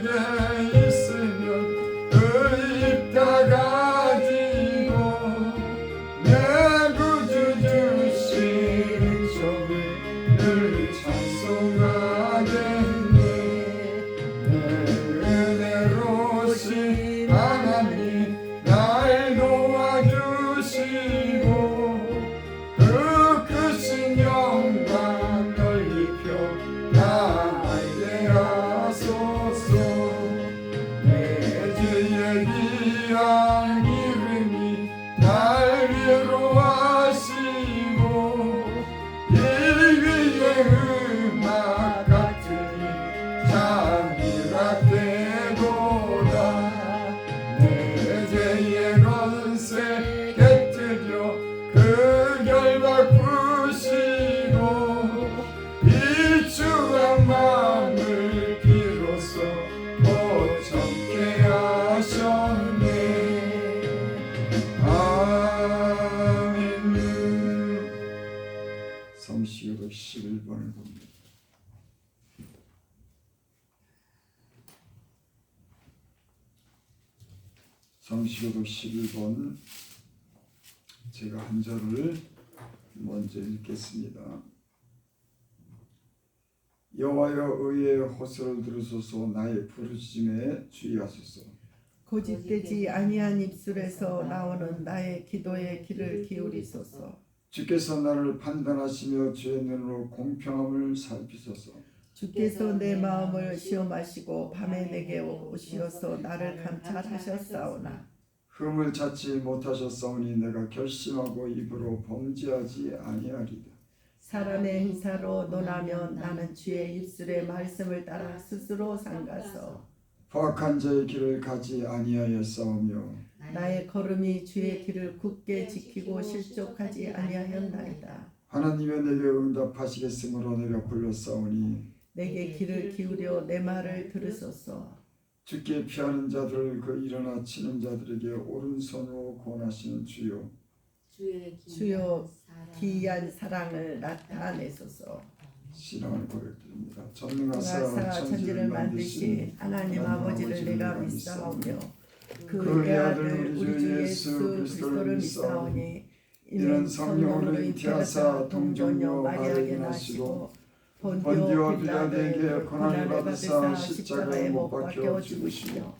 내게 있으면 그 입 다 가지고 내 구주 주신 은총을 늘 찬송하겠네. 내 은혜로우신 하나님 날 도와주시고 그 크신 영광 넓히며 나에게 하소서. 내 죄에 귀한 이름이 날 위로하시고 이 위에 음악 같으니 잠이라 되도다. 내 죄의 권세 깨뜨려 그 결박 푸시고 이 추한 마음을 비로소 고참게 하셨네. 아멘. 성시교독 11번을 봅니다. 성시교독 11번 제가 한 절을 먼저 읽겠습니다. 여호와여 의의 호소를 들으소서. 나의 부르짖음에 주의하소서. 고집되지 아니한 입술에서 나오는 나의 기도의 귀를 기울이소서. 주께서 나를 판단하시며 주의 눈으로 공평함을 살피소서. 주께서 내 마음을 시험하시고 밤에 내게 오시어서 나를 감찰하셨사오나 흠을 찾지 못하셨사오니 내가 결심하고 입으로 범죄하지 아니하리다. 사람의 행사로 논하면 나는 주의 입술의 말씀을 따라 스스로 삼가서 포악한 자의 길을 가지 아니하였사오며 나의 걸음이 주의 길을 굳게 지키고 실족하지 아니하였나이다. 하나님의 내게 응답하시겠으므로 내가 불렀사오니 내게 귀를 기울여 내 말을 들으소서. 주께 피하는 자들을 그 일어나 치는 자들에게 오른손으로 권하시는 주요 주여 기이한 사랑을 나타내소서. 신앙을 고백드립니다. 전능하사 전능하사 천지를 만드신 하나님 아버지를 내가 믿사오며 그 그의 아들 아들 우리 주 예수 그리스도를 믿사오니 이는 성령으로 잉태하사 동정녀 마리아에게 나시고 본디오 빌라도에게 고난을 받으사 십자가에 못 박혀 죽으시며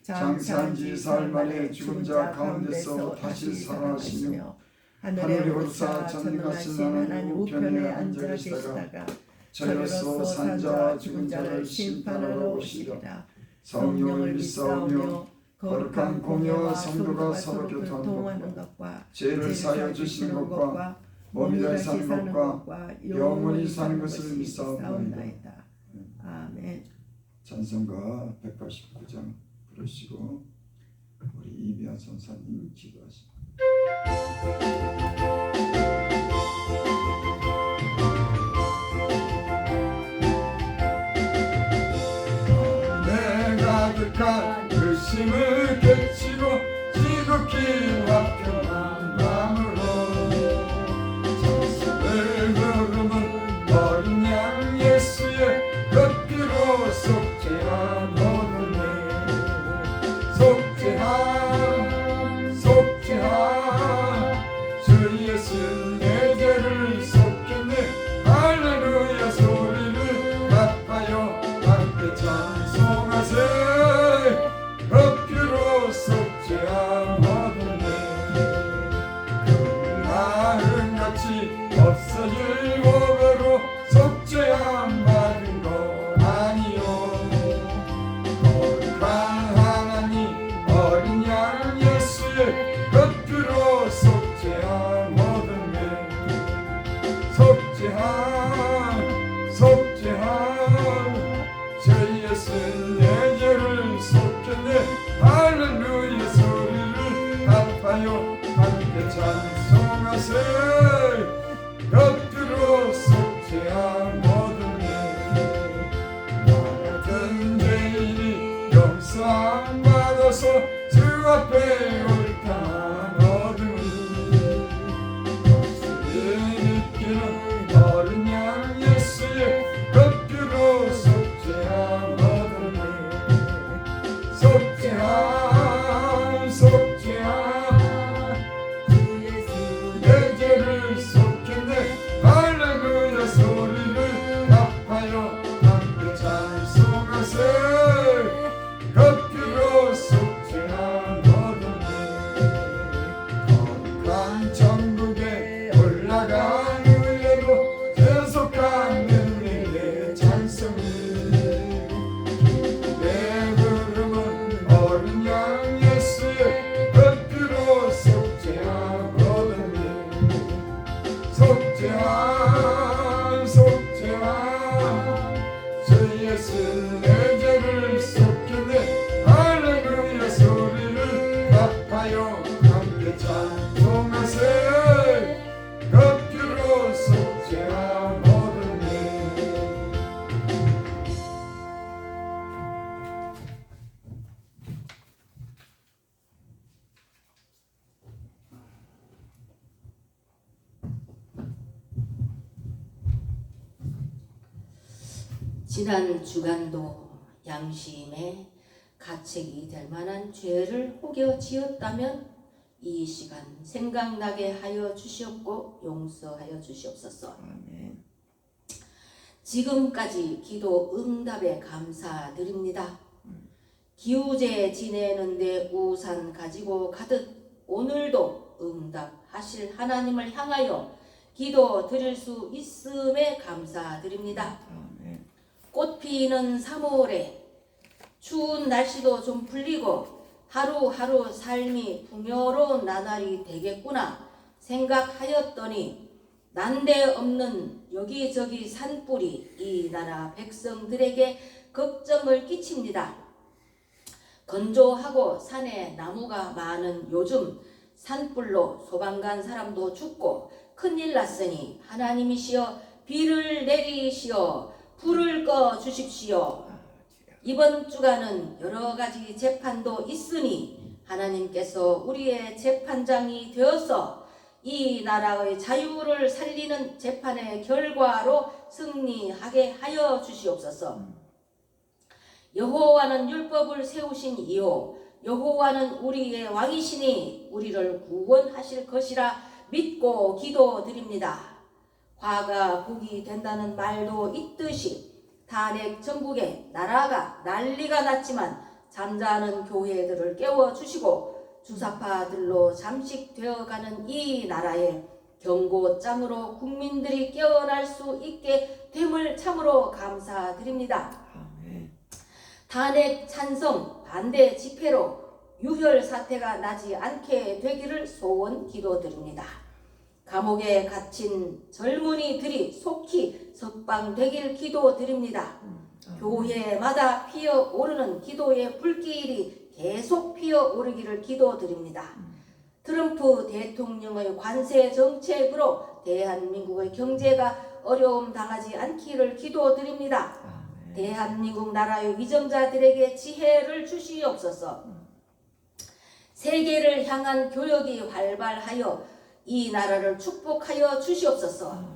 장사한 지 사흘 만에 죽은 자 가운데서 다시 살아나시며 하늘에 오르사 전능하신 하나님 우편에 앉아 계시다가 저희로서 산 자와 죽은 자를 심판하러 오시리라. 성령을 믿사오며 거룩한 공예와 성도가 서로 교통하는 것과 죄를 사하여 주시는 것과 몸이 다시 사는 것과 영원히 사는 것을 믿사옵나이다. 아멘. 찬송가 189장 부르시고 우리 이미아 선사님 기도하십니다. 내가 가득한 의심을 깨치고 지극히 화평한 마음으로 찬송을 부르면 어린 양 예수의 걷기로 속죄한 모든 속죄한 주 예수 내 죄를 속겠네. 할렐루야 소리를 나타요 함께 찬송하세. 걷기로 속죄한 모든 그 나음같이 없어질 보배로 속죄한 받은 것 아니요. 거룩한 하나님 어린 양 예수의 겉으로 속죄한 모든 속죄한 저 예수 내 죄를 속겠네. 할렐루야 소리를 합하여 함께 찬송하세. 겉으로 속죄한 모든 나 같은 죄인이 용서함 받아서 주 앞에 옳다 어둠이 믿기는 어린 양 예수의 겉으로 속죄한 모든 속죄함 속죄함 주 예수 내 죄를 속했네 할렐루야 소리를 갚아요 함께 찬송하세 그 피로 속죄함 얻었네 거룩한 천국에 올라간 후에도 계속하는 내게 찬송을 내 부름은 어린 양 예수의 그 피로 속죄함 얻었네 속죄함 속죄함 주 예수 내 죄를 속했네 할렐루야 소리를 갚아요 함께 찬송하세 그 피로 속죄함 얻었네 지난 주간도 양심에 가책이 될 만한 죄를 혹여 지었다면 이 시간 생각나게 하여 주시옵고 용서하여 주시옵소서. 아멘. 지금까지 기도 응답에 감사드립니다. 기우제 지내는데 우산 가지고 가듯 오늘도 응답하실 하나님을 향하여 기도 드릴 수 있음에 감사드립니다. 아멘. 꽃 피는 3월에 추운 날씨도 좀 풀리고 하루하루 삶이 풍요로운 나날이 되겠구나 생각하였더니 난데없는 여기저기 산불이 이 나라 백성들에게 걱정을 끼칩니다. 건조하고 산에 나무가 많은 요즘 산불로 소방관 사람도 죽고 큰일 났으니 하나님이시여 비를 내리시어 불을 꺼 주십시오. 이번 주간은 여러 가지 재판도 있으니 하나님께서 우리의 재판장이 되어서 이 나라의 자유를 살리는 재판의 결과로 승리하게 하여 주시옵소서. 여호와는 율법을 세우신 이요 여호와는 우리의 왕이시니 우리를 구원하실 것이라 믿고 기도드립니다. 화가 복이 된다는 말도 있듯이 탄핵 전국에 나라가 난리가 났지만 잠자는 교회들을 깨워주시고 주사파들로 잠식되어가는 이 나라에 경고장으로 국민들이 깨어날 수 있게 됨을 참으로 감사드립니다. 아멘. 탄핵 찬성 반대 집회로 유혈 사태가 나지 않게 되기를 소원 기도드립니다. 감옥에 갇힌 젊은이들이 속히 석방되길 기도드립니다. 교회마다 피어오르는 기도의 불길이 계속 피어오르기를 기도드립니다. 트럼프 대통령의 관세 정책으로 대한민국의 경제가 어려움 당하지 않기를 기도드립니다. 대한민국 나라의 위정자들에게 지혜를 주시옵소서. 세계를 향한 교역이 활발하여 이 나라를 축복하여 주시옵소서.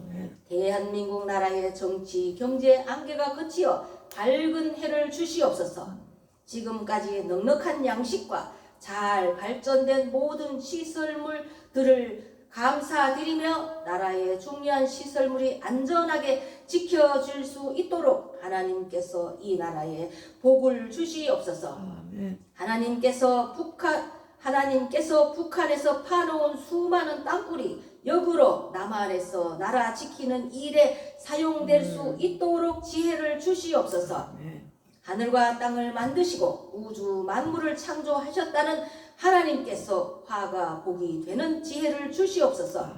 대한민국 나라의 정치, 경제 안개가 그치어 밝은 해를 주시옵소서. 지금까지 넉넉한 양식과 잘 발전된 모든 시설물들을 감사드리며 나라의 중요한 시설물이 안전하게 지켜질 수 있도록 하나님께서 이 나라에 복을 주시옵소서. 하나님께서 북한에서 파놓은 수많은 땅굴이 역으로 남한에서 나라 지키는 일에 사용될 수 있도록 지혜를 주시옵소서. 하늘과 땅을 만드시고 우주 만물을 창조하셨다는 하나님께서 화가 복이 되는 지혜를 주시옵소서.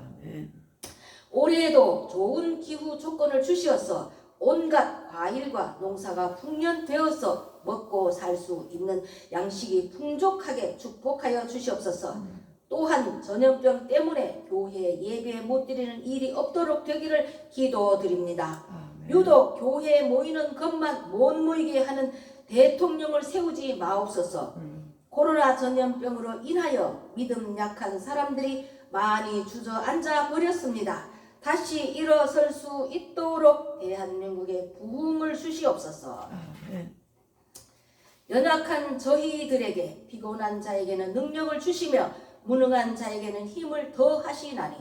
올해에도 좋은 기후 조건을 주시어서 온갖 과일과 농사가 풍년되어서 먹고 살 수 있는 양식이 풍족하게 축복하여 주시옵소서. 또한 전염병 때문에 교회 예배 못 드리는 일이 없도록 되기를 기도드립니다. 유독 교회에 모이는 것만 못 모이게 하는 대통령을 세우지 마옵소서. 코로나 전염병으로 인하여 믿음 약한 사람들이 많이 주저앉아 버렸습니다. 다시 일어설 수 있도록 대한민국에 부흥을 주시옵소서. 연약한 저희들에게 피곤한 자에게는 능력을 주시며 무능한 자에게는 힘을 더하시나니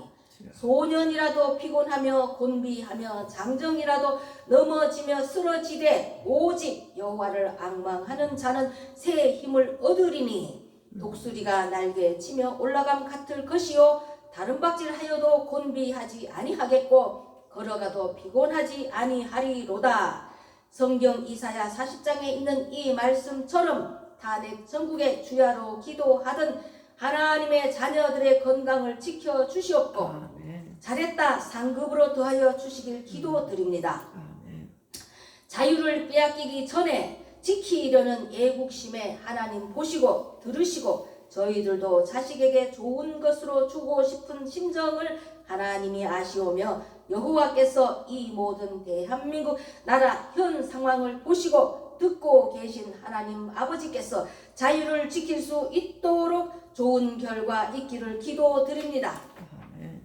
소년이라도 피곤하며 곤비하며 장정이라도 넘어지며 쓰러지되 오직 여호와를 앙망하는 자는 새 힘을 얻으리니 독수리가 날개에 치며 올라감 같을 것이요 다름박질하여도 곤비하지 아니하겠고 걸어가도 피곤하지 아니하리로다. 성경 이사야 40장에 있는 이 말씀처럼 탄핵 전국의 주야로 기도하던 하나님의 자녀들의 건강을 지켜주시옵고 아멘. 잘했다 상급으로 더하여 주시길 기도드립니다. 아멘. 자유를 빼앗기기 전에 지키려는 애국심에 하나님 보시고 들으시고 저희들도 자식에게 좋은 것으로 주고 싶은 심정을 하나님이 아시오며 여호와께서 이 모든 대한민국 나라 현 상황을 보시고 듣고 계신 하나님 아버지께서 자유를 지킬 수 있도록 좋은 결과 있기를 기도드립니다. 아멘.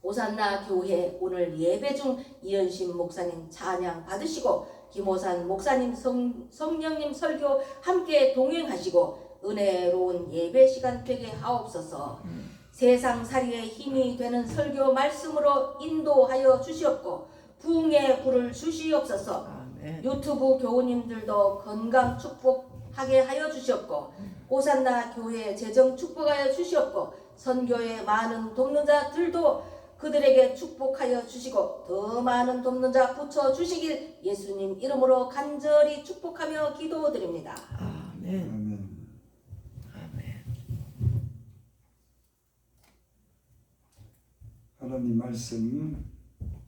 오산나 교회 오늘 예배 중 이현심 목사님 찬양 받으시고 김호산 목사님 성령님 설교 함께 동행하시고 은혜로운 예배 시간 되게 하옵소서. 세상살이의 힘이 되는 설교 말씀으로 인도하여 주시옵고 부흥의 불을 주시옵소서. 아멘. 유튜브 교우님들도 건강 축복하게 하여 주시옵고 오산나 교회 재정 축복하여 주시옵고 선교의 많은 돕는자들도 그들에게 축복하여 주시고 더 많은 돕는자 붙여 주시길 예수님 이름으로 간절히 축복하며 기도드립니다. 아멘. 아멘. 아멘. 하나님 말씀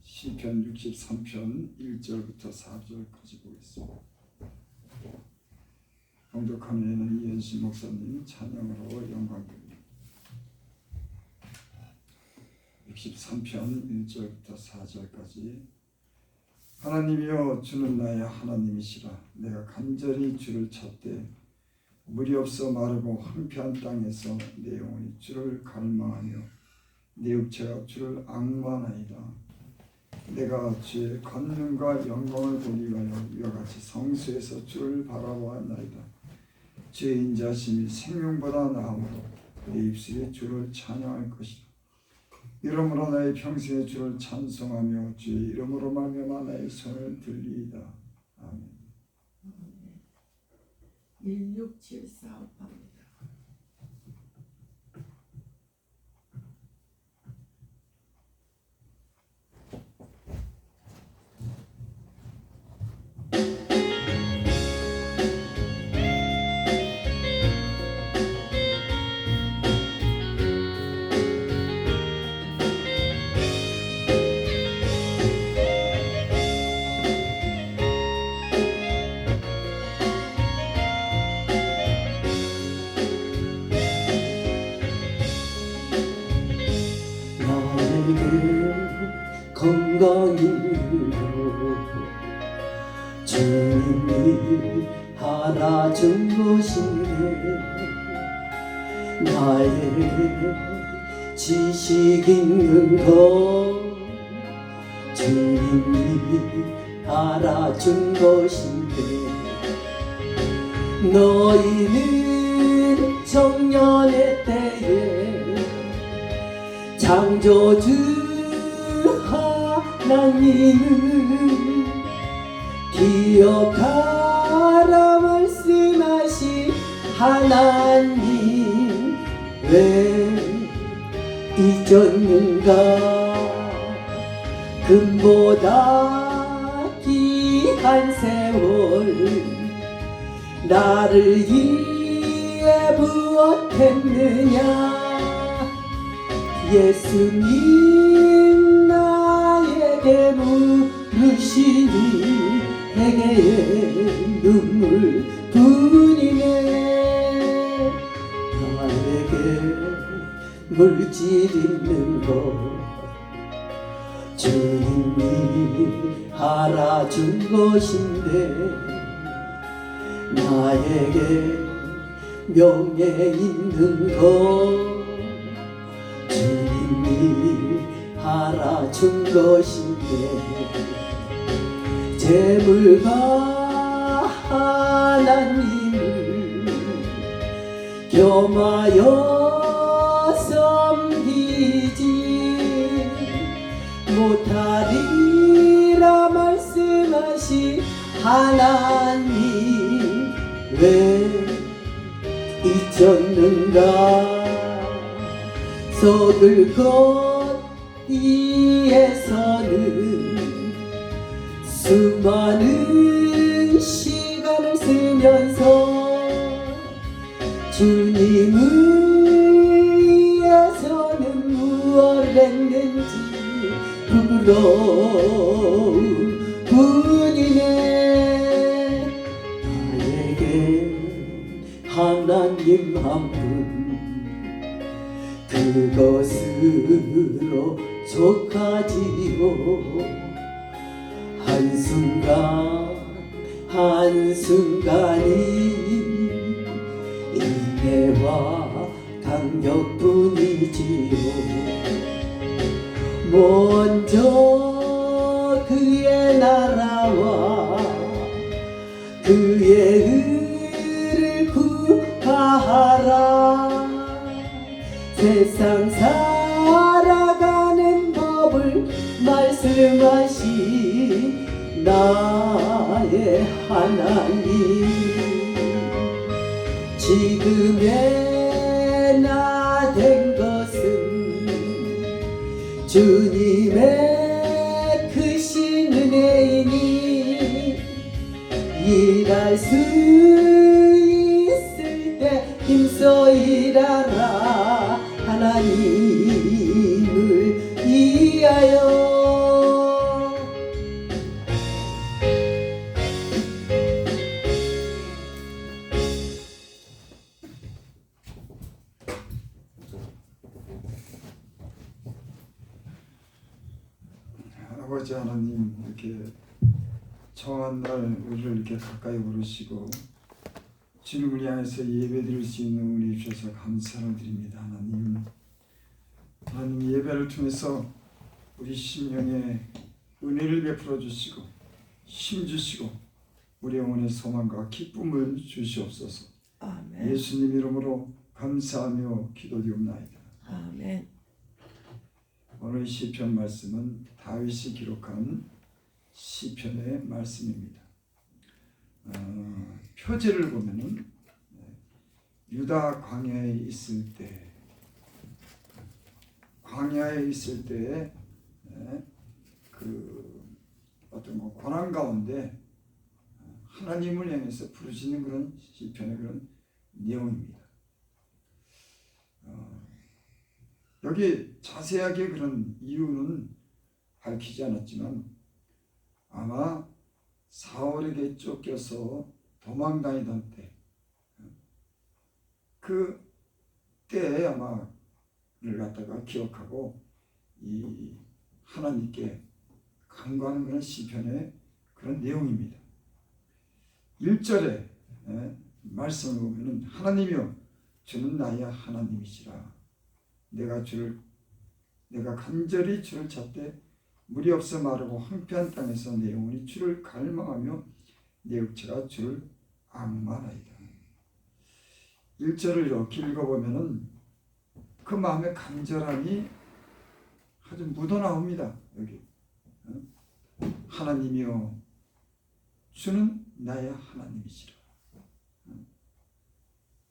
시편 63편 1절부터 4절까지 보겠습니다. 봉독하면은 이현신 목사님 찬양으로 영광드립니다. 63편 1절부터 4절까지. 하나님이여 주는 나의 하나님이시라. 내가 간절히 주를 찾되 물이 없어 마르고 황폐한 땅에서 내 영혼이 주를 갈망하며 내 육체가 주를 앙망하이다. 내가 주의 권능과 영광을 보기 위하여 이와 같이 성수에서 주를 바라보았나이다. 주의 인자심이 생명보다 나으므로 내 입술이 주를 찬양할 것이다. 이러므로 나의 평생에 주를 찬송하며 주의 이름으로 말미암아 나의 손을 들리이다. 아멘. 1674합니다. 건강이로 주님이 하나 준 것인데 나의 지식 있는 것 주님이 하나 준 것인데 너희는 청년의 때에 창조주 하나님을 기억하라 말씀하신 하나님 왜 잊었는가. 금보다 귀한 세월 나를 위해 무엇했느냐. 예수님 나에게 물으시니 회개의 눈물 뿐이네. 나에게 물질 있는 것 주님이 하나 준 것인데 나에게 명예 있는 것 주님이 하나 준 것인데 재물과 하나님을 겸하여 섬기지 못하리라 말씀하신 하나님 왜 잊었는가. 서글 거리에서는 수많은 시간을 쓰면서 주님을 위해서는 무엇을 했는지 부끄러운 뿐이네. 나에게 하나님 한 분 그것으로 족하지요. 한순간이 인내와 강력뿐이지요. 먼저 그의 나라와 그의 의를 구하라. 세상 살아가는 법을 말씀하신 나의 하나님 지금의 나 된 것은 주님의 크신 은혜이니 일할 수 있을 때 힘써 일하라. 하나님을 위하여. 아버지 하나님, 이렇게 정한 날 우리를 이렇게 가까이 부르시고 주님을 향해서 예배드릴 수 있는 은혜 주셔서 감사를 드립니다. 하나님 예배를 통해서 우리 심령에 은혜를 베풀어 주시고 힘 주시고 우리 영혼의 소망과 기쁨을 주시옵소서. 아멘. 예수님 이름으로 감사하며 기도드리옵나이다. 아멘. 오늘 시편 말씀은 다윗이 기록한 시편의 말씀입니다. 표제를 보면은 유다 광야에 있을 때 그 어떤 고난 가운데 하나님을 향해서 부르시는 그런 시편의 그런 내용입니다. 여기 자세하게 그런 이유는 밝히지 않았지만 아마 사울에게 쫓겨서 도망다니던 때, 그 때에 아마를 갖다가 기억하고 이 하나님께 간구하는 그런 시편의 그런 내용입니다. 1절에 말씀을 보면은 하나님이여 주는 나의 하나님이시라. 내가 간절히 주를 찾되 물이 없어 마르고 황폐한 땅에서 내 영혼이 주를 갈망하며 내 육체가 주를 악마나이다. 1절을 이렇게 읽어보면은 그 마음의 간절함이 아주 묻어나옵니다. 여기 하나님이여 주는 나의 하나님이시라.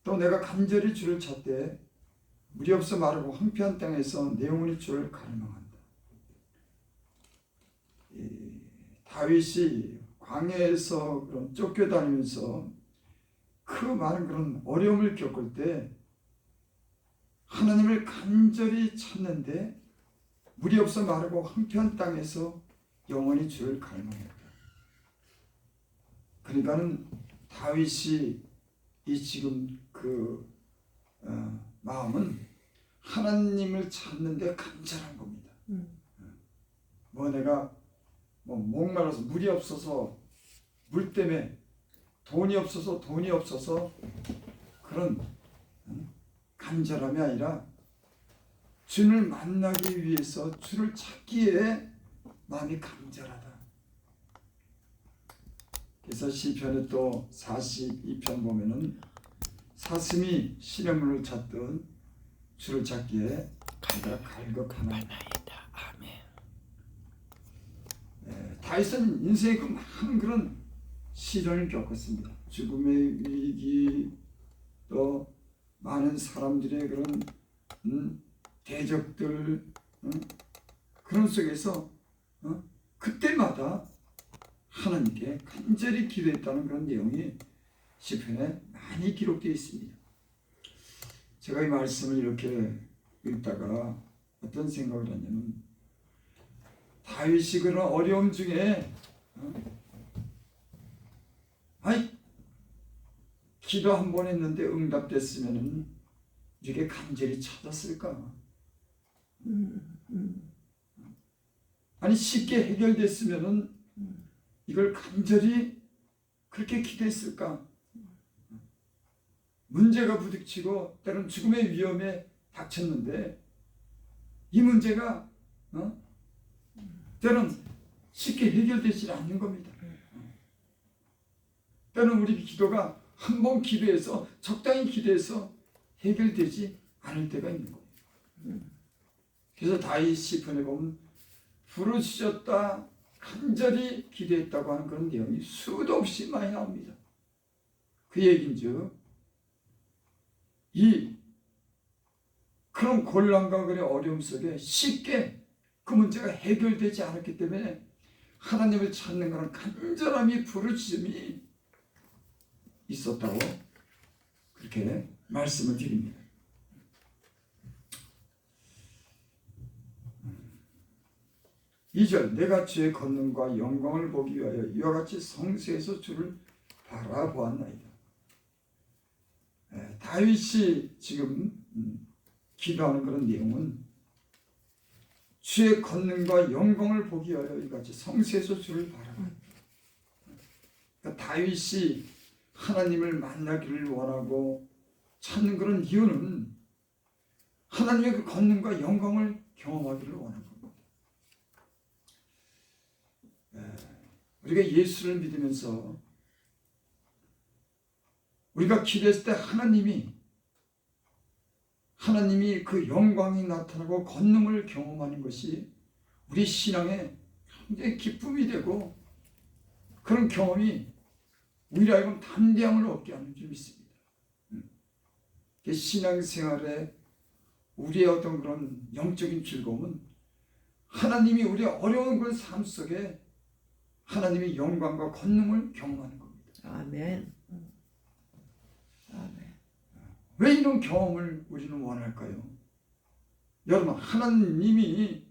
또 내가 간절히 주를 찾되 물이 없어 마르고 황폐한 땅에서 내 영혼이 주를 갈망한다. 다윗이 광야에서 그런 쫓겨다니면서 그 많은 그런 어려움을 겪을 때 하나님을 간절히 찾는데 물이 없어 마르고 황폐한 땅에서 영원히 주를 갈망했다. 그러니까는 다윗이 이 지금 그 마음은 하나님을 찾는데 간절한 겁니다. 내가 목말라서 물이 없어서 물 때문에 돈이 없어서 그런 간절함이 아니라 주를 만나기 위해서 주를 찾기에 마음이 간절하다. 그래서 시편에 또 42편 보면은 사슴이 시냇물을 찾던 주를 찾기에 갈급하나이다. 다윗은 인생의 그 많은 그런 시련을 겪었습니다. 죽음의 위기, 또 많은 사람들의 그런 대적들, 그런 속에서 그때마다 하나님께 간절히 기도했다는 그런 내용이 시편에 많이 기록되어 있습니다. 제가 이 말씀을 이렇게 읽다가 어떤 생각을 하냐면, 다윗이 그런 어려움 중에 기도 한 번 했는데 응답됐으면 이렇게 간절히 찾았을까? 아니 쉽게 해결됐으면 이걸 간절히 그렇게 기도했을까? 문제가 부딪히고 때론 죽음의 위험에 닥쳤는데 이 문제가 때론 쉽게 해결되지 않는 겁니다. 때론 우리 기도가 한 번 기도해서 적당히 기도해서 해결되지 않을 때가 있는 거예요. 그래서 다윗 시편에 보면 부르짖었다 간절히 기도했다고 하는 그런 내용이 수도 없이 많이 나옵니다. 그 얘기인즉 이 그런 곤란과 그런 어려움 속에 쉽게 그 문제가 해결되지 않았기 때문에 하나님을 찾는 그런 간절함이 부르짖음이 있었다고 그렇게 말씀을 드립니다. 2절 내가 주의 권능과 영광을 보기 위하여 이와 같이 성소에서 주를 바라보았나이다. 다윗이 지금 기도하는 그런 내용은 주의 권능과 영광을 보기 위하여 이같이 성소에서 주를 바라보았다. 그러니까 다윗이 하나님을 만나기를 원하고 찾는 그런 이유는 하나님의 그 권능과 영광을 경험하기를 원한 겁니다. 우리가 예수를 믿으면서 우리가 기도했을 때 하나님이 그 영광이 나타나고 권능을 경험하는 것이 우리 신앙에 굉장히 기쁨이 되고 그런 경험이 우리로 하여금 담대함을 얻게 하는 줄 믿습니다. 신앙생활에 우리의 어떤 그런 영적인 즐거움은 하나님이 우리의 어려운 그런 삶 속에 하나님의 영광과 권능을 경험하는 겁니다. 아멘. 아멘. 왜 이런 경험을 우리는 원할까요? 여러분, 하나님이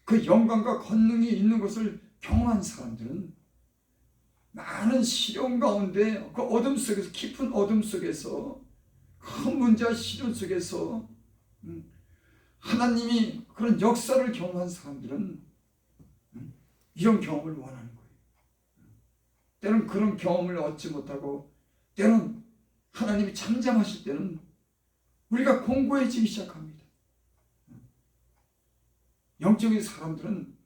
그 영광과 권능이 있는 것을 경험한 사람들은 많은 시련 가운데 그 어둠 속에서 깊은 어둠 속에서 큰 문제와 시련 속에서 하나님이 그런 역사를 경험한 사람들은 이런 경험을 원하는 거예요. 때론 그런 경험을 얻지 못하고 때론 하나님이 잠잠하실 때는 우리가 공고해지기 시작합니다. 영적인 사람들은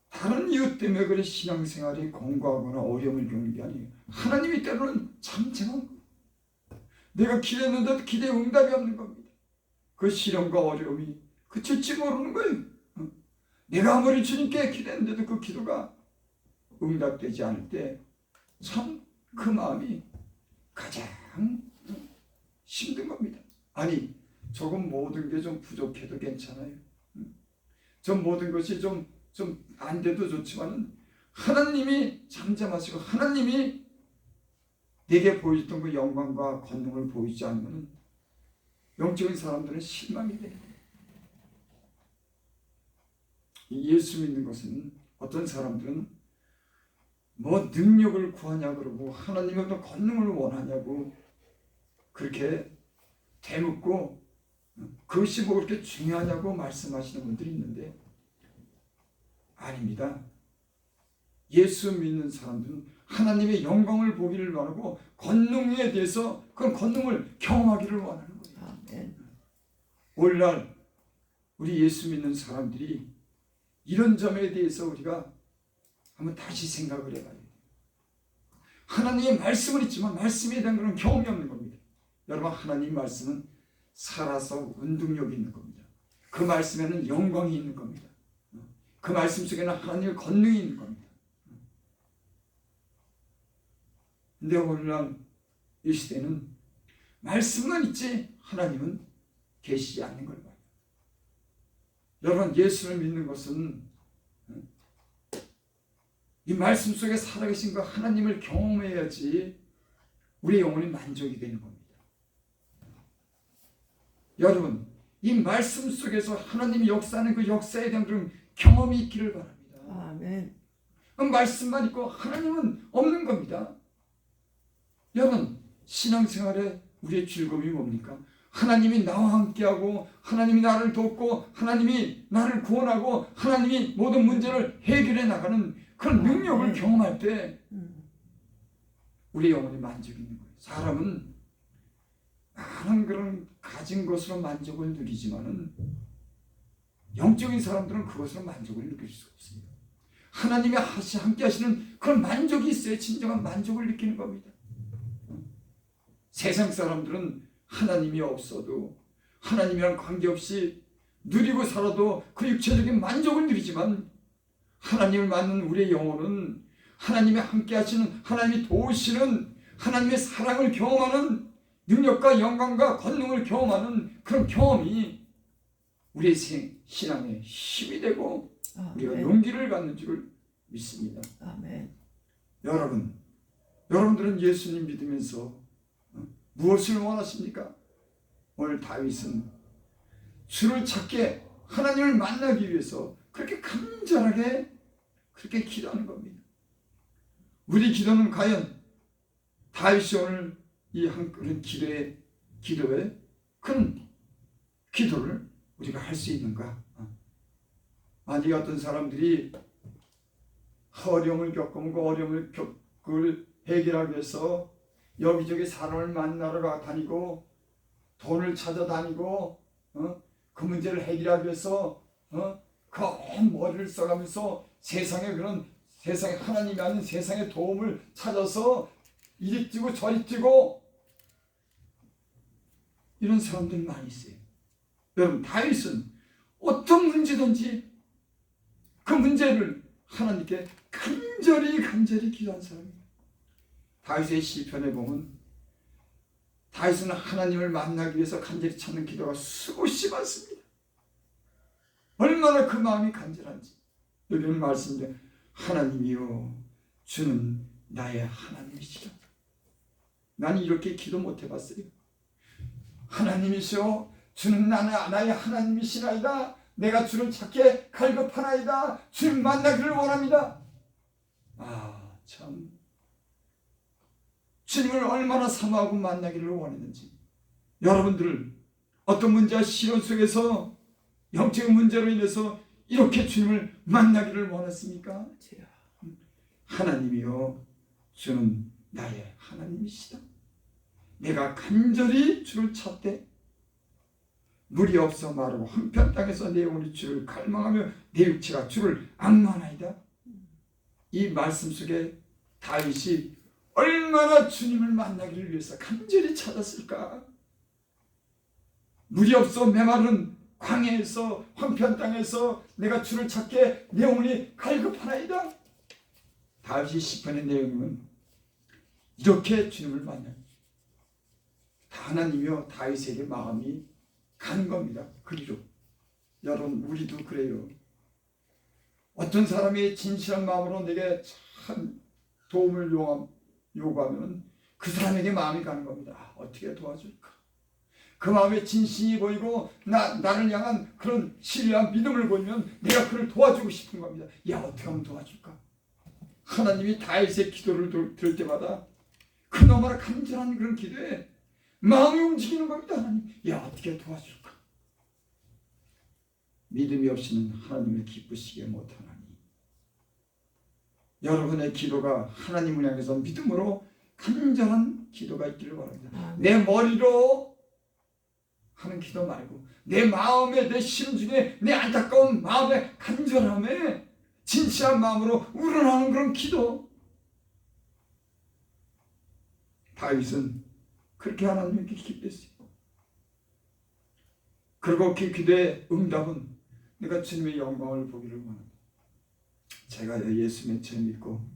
다른 이유 때문에 그래 신앙생활이 공고하거나 어려움을 겪는 게 아니에요. 하나님이 때로는 잠잠한 겁니다. 내가 기도했는데도 기대에 응답이 없는 겁니다. 그 시련과 어려움이 그칠지 모르는 거예요. 내가 아무리 주님께 기도했는데도 그 기도가 응답되지 않을 때 참 그 마음이 가장 힘든 겁니다. 아니 조금 모든 게 좀 부족해도 괜찮아요. 좀 모든 것이 좀 안 돼도 좋지만 하나님이 잠잠하시고 하나님이 내게 보여줬던 그 영광과 권능을 보이지 않으면 영적인 사람들은 실망이 돼요. 예수 믿는 것은 어떤 사람들은 뭐 능력을 구하냐 그러고 하나님의 어떤 권능을 원하냐고 그렇게 대묻고 그것이 뭐 그렇게 중요하냐고 말씀하시는 분들이 있는데 아닙니다. 예수 믿는 사람들은 하나님의 영광을 보기를 원하고 권능에 대해서 그런 권능을 경험하기를 원하는 거예요. 아멘. 오늘날 우리 예수 믿는 사람들이 이런 점에 대해서 우리가 한번 다시 생각을 해봐야 돼요. 하나님의 말씀은 있지만 말씀에 대한 그런 경험이 없는 겁니다. 여러분, 하나님 말씀은 살아서 운동력이 있는 겁니다. 그 말씀에는 영광이 있는 겁니다. 그 말씀 속에는 하나님의 권능이 있는 겁니다. 근데 오늘날 이 시대는 말씀만 있지 하나님은 계시지 않는 걸 봐요. 여러분, 예수를 믿는 것은 이 말씀 속에 살아계신 그 하나님을 경험해야지 우리 영혼이 만족이 되는 겁니다. 여러분, 이 말씀 속에서 하나님이 역사하는 그 역사에 대한 그런 경험이 있기를 바랍니다. 아멘. 그 말씀만 있고 하나님은 없는 겁니다. 여러분, 신앙생활에 우리의 즐거움이 뭡니까? 하나님이 나와 함께하고 하나님이 나를 돕고 하나님이 나를 구원하고 하나님이 모든 문제를 해결해 나가는 그런 능력을 경험할 때 우리 영혼이 만족이 있는 거예요. 사람은 많은 그런 가진 것으로 만족을 누리지만은 영적인 사람들은 그것으로 만족을 느낄 수 없습니다. 하나님이 함께 하시는 그런 만족이 있어야 진정한 만족을 느끼는 겁니다. 세상 사람들은 하나님이 없어도 하나님이랑 관계없이 누리고 살아도 그 육체적인 만족을 누리지만 하나님을 만난 우리의 영혼은 하나님이 함께 하시는, 하나님이 도우시는 하나님의 사랑을 경험하는 능력과 영광과 권능을 경험하는 그런 경험이 우리의 신앙의 힘이 되고 우리가 용기를 갖는 줄을 믿습니다. 아멘. 여러분들은 예수님 믿으면서 무엇을 원하십니까? 오늘 다윗은 주를 찾게 하나님을 만나기 위해서 그렇게 간절하게 그렇게 기도하는 겁니다. 우리 기도는 과연 다윗이 오늘 이 한 그런 기도에 큰 기도를 우리가 할 수 있는가? 아니, 어떤 사람들이 어려움을 겪으면 그 어려움을 그걸 해결하기 위해서 여기저기 사람을 만나러 다니고 돈을 찾아다니고 그 문제를 해결하기 위해서 그 온 머리를 써가면서 세상에 하나님이 아닌 세상의 도움을 찾아서 이리 뛰고 저리 뛰고 이런 사람들이 많이 있어요. 여러분, 다윗은 어떤 문제든지 그 문제를 하나님께 간절히 기도한 사람입니다. 다윗의 시편에 보면 다윗은 하나님을 만나기 위해서 간절히 찾는 기도가 수없이 많습니다. 얼마나 그 마음이 간절한지. 여기는 말씀인데, 하나님이요 주는 나의 하나님이시라. 나는 이렇게 기도 못 해봤어요. 하나님이시여 주는 나의 하나님이시나이다. 내가 주를 찾게 갈급하나이다. 주님 만나기를 원합니다. 참, 주님을 얼마나 사모하고 만나기를 원했는지. 여러분들 어떤 문제와 시련 속에서 영적인 문제로 인해서 이렇게 주님을 만나기를 원했습니까? 하나님이요 주는 나의 하나님이시다. 내가 간절히 주를 찾되 물이 없어 마르고 한편 땅에서 내 영혼이 주를 갈망하며 내 육체가 주를 앙망하나이다. 이 말씀 속에 다윗이 얼마나 주님을 만나기를 위해서 간절히 찾았을까. 물이 없어 메마른 광야에서 황폐한 땅에서 내가 주를 찾게 내 영혼이 갈급하나이다. 다윗이 시편의 내용은 이렇게 주님을 만나요. 하나님이요 다윗에게 마음이 간 겁니다. 그리로. 여러분, 우리도 그래요. 어떤 사람이 진실한 마음으로 내게 참 도움을 요구하면 그 사람에게 마음이 가는 겁니다. 어떻게 도와줄까? 그 마음에 진심이 보이고 나를 향한 그런 신뢰한 믿음을 보이면 내가 그를 도와주고 싶은 겁니다. 어떻게 하면 도와줄까? 하나님이 다윗의 기도를 들을 때마다 그 너무나 간절한 그런 기도에 마음이 움직이는 겁니다. 하나님, 어떻게 도와줄까? 믿음이 없이는 하나님을 기쁘시게 못하나니. 여러분의 기도가 하나님을 향해서 믿음으로 간절한 기도가 있기를 바랍니다. 내 머리로 하는 기도 말고 내 마음에, 내 심 중에, 내 안타까운 마음에 간절함에 진실한 마음으로 우러나는 그런 기도. 다윗은 그렇게 하나님께 기도했어요. 그리고 그 기도의 응답은 내가 주님의 영광을 보기를 원합니다. 제가 예수 맨 처음 믿고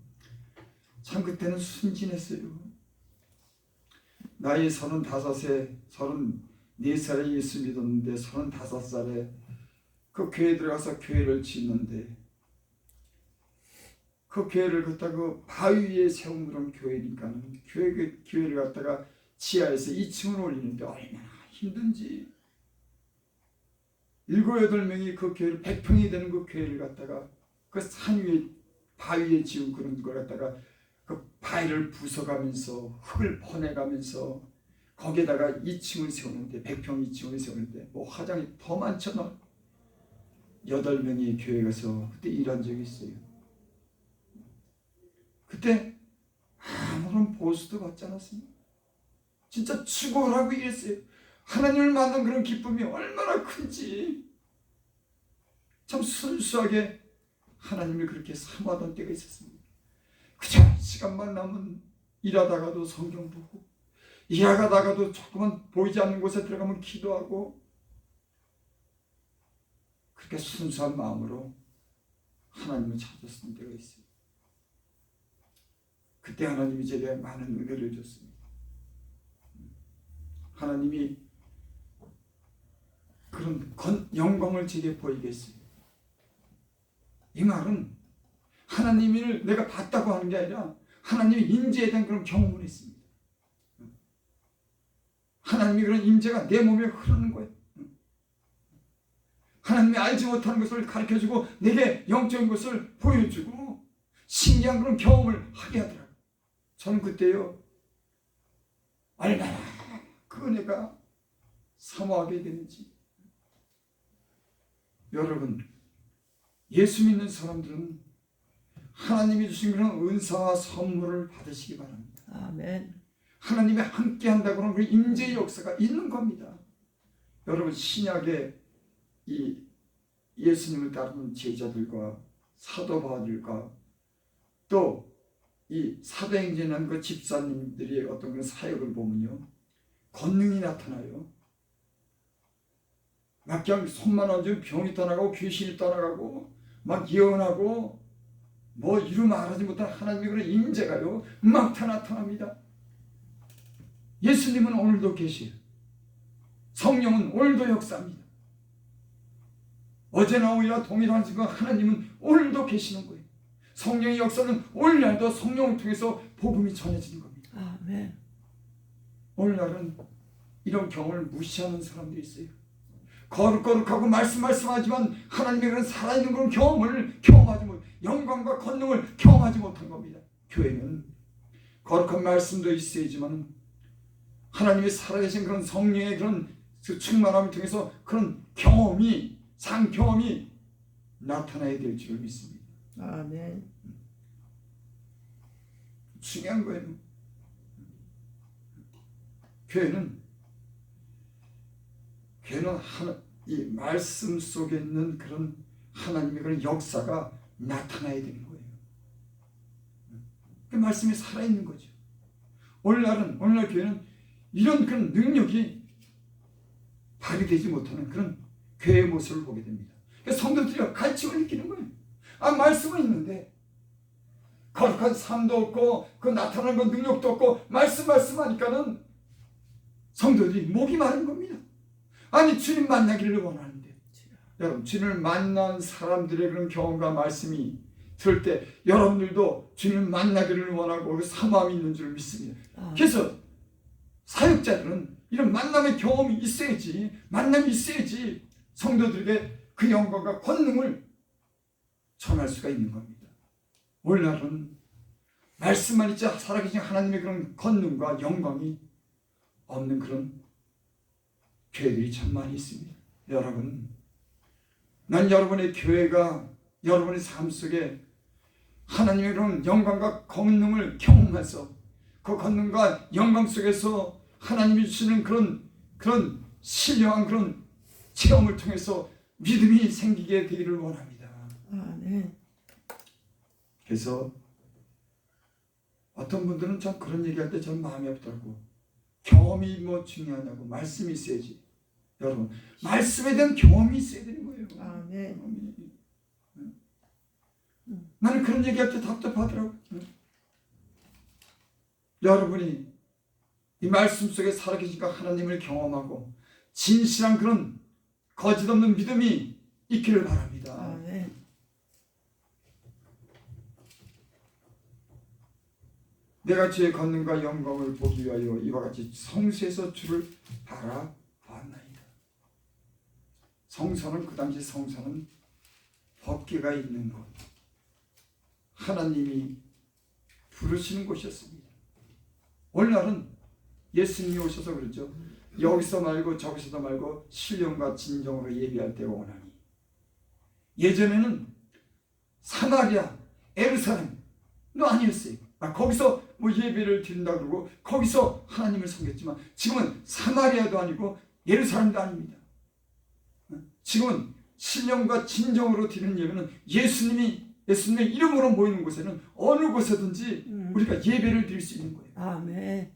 참 그때는 순진했어요. 나이 35세, 34살에 예수 믿었는데 35살에 그 교회 들어가서 교회를 짓는데 그 교회를 갖다가 바위 위에 세운 그런 교회니까는 교회를 갖다가 지하에서 2층을 올리는데 얼마나 힘든지 7, 8명이 그 교회를 100평이 되는 그 교회를 갖다가 그 산 위에 바위에 지은 그런 걸 갖다가 그 바위를 부숴가면서 흙을 퍼내가면서 거기에다가 2층을 세우는데 100평 2층을 세우는데 뭐 화장이 더 많잖아. 8명이 교회 가서 그때 일한 적이 있어요. 그때 아무런 보수도 받지 않았습니다. 진짜 죽어라고 일했어요. 하나님을 만난 그런 기쁨이 얼마나 큰지 참 순수하게 하나님을 그렇게 사모하던 때가 있었습니다. 그저 시간만 나면 일하다가도 성경 보고 일하다가도 조금만 보이지 않는 곳에 들어가면 기도하고 그렇게 순수한 마음으로 하나님을 찾았던 때가 있어요. 그때 하나님이 제게 많은 은혜를 줬습니다. 하나님이 그런 영광을 제게 보이게 했습니다. 이 말은 하나님을 내가 봤다고 하는 게 아니라 하나님의 임재에 대한 그런 경험을 했습니다. 하나님이 그런 임재가 내 몸에 흐르는 거예요. 하나님이 알지 못하는 것을 가르쳐주고 내게 영적인 것을 보여주고 신기한 그런 경험을 하게 하더라고요. 저는 그때요 얼마나 그 은혜가 사모하게 되는지. 여러분 예수 믿는 사람들은 하나님이 주신 그런 은사와 선물을 받으시기 바랍니다. 아멘. 하나님이 함께 한다고 하는 그 임재의 역사가 있는 겁니다. 여러분 신약의 이 예수님을 따르는 제자들과 사도 바울과 또 이 사도행전한 그 집사님들의 어떤 그런 사역을 보면요 권능이 나타나요. 막 그냥 손만 얹으면 병이 떠나가고 귀신이 떠나가고 막 예언하고 뭐 이루 말하지 못한 하나님의 그런 임재가요 막 다 나타납니다. 예수님은 오늘도 계세요. 성령은 오늘도 역사합니다. 어제나 오늘이나 동일한 순간 하나님은 오늘도 계시는 거예요. 성령의 역사는 오늘날도 성령을 통해서 복음이 전해지는 겁니다. 아멘. 오늘날은 이런 경험을 무시하는 사람들이 있어요. 거룩거룩하고 말씀하지만 하나님의 그런 살아있는 그런 경험을 경험하지 못, 영광과 권능을 경험하지 못한 겁니다. 교회는 거룩한 말씀도 있어야지만 하나님의 살아계신 그런 성령의 그런 그 충만함을 통해서 그런 경험이 상경험이 나타나야 될 줄을 믿습니다. 아멘. 중요한 거예요. 교회는 이 말씀 속에 있는 그런 하나님의 그런 역사가 나타나야 되는 거예요. 그 말씀이 살아있는 거죠. 오늘날 교회는 이런 그런 능력이 발휘되지 못하는 그런 교회의 모습을 보게 됩니다. 그러니까 성도들이 갈증을 느끼는 거예요. 말씀은 있는데 거룩한 삶도 없고 그 나타나는 건 능력도 없고 말씀하니까는 성도들이 목이 마른 겁니다. 아니 주님 만나기를 원하는데 여러분 주님을 만난 사람들의 그런 경험과 말씀이 들을 때 여러분들도 주님을 만나기를 원하고 그 사모함이 있는 줄 믿습니다. 그래서 사역자들은 이런 만남의 경험이 있어야지 만남이 있어야지 성도들에게 그 영광과 권능을 전할 수가 있는 겁니다. 오늘날은 말씀만 있지 살아계신 하나님의 그런 권능과 영광이 없는 그런 교회들이 참 많이 있습니다. 여러분, 난 여러분의 교회가 여러분의 삶 속에 하나님의 그런 영광과 권능을 경험해서 그 권능과 영광 속에서 하나님이 주시는 그런 신령한 그런 체험을 통해서 믿음이 생기게 되기를 원합니다. 아멘. 그래서 어떤 분들은 참 그런 얘기할 때 참 마음이 아프더라고. 경험이 뭐 중요하냐고. 말씀이 있어야지. 여러분, 말씀에 대한 경험이 있어야 되는 거예요. 아멘. 경험이. 나는 그런 얘기할 때 답답하더라고. 여러분이 이 말씀 속에 살아계시니까 하나님을 경험하고 진실한 그런 거짓 없는 믿음이 있기를 바랍니다. 아멘. 내가 주의 권능과 영광을 보기 위하여 이와 같이 성소에서 주를 바라보았나이다. 성소는, 그 당시 성소는 법궤가 있는 곳, 하나님이 부르시는 곳이었습니다. 오늘날은 예수님이 오셔서 그러죠. 여기서 말고 저기서도 말고 신령과 진정으로 예배할 때가 오나니. 예전에는 사마리아, 에루살렘도 아니었어요. 거기서 뭐 예배를 드린다 그러고 거기서 하나님을 섬겼지만 지금은 사마리아도 아니고 예루살렘도 아닙니다. 지금은 신령과 진정으로 드리는 예배는 예수님의 이름으로 모이는 곳에는 어느 곳에든지 우리가 예배를 드릴 수 있는 거예요. 아멘.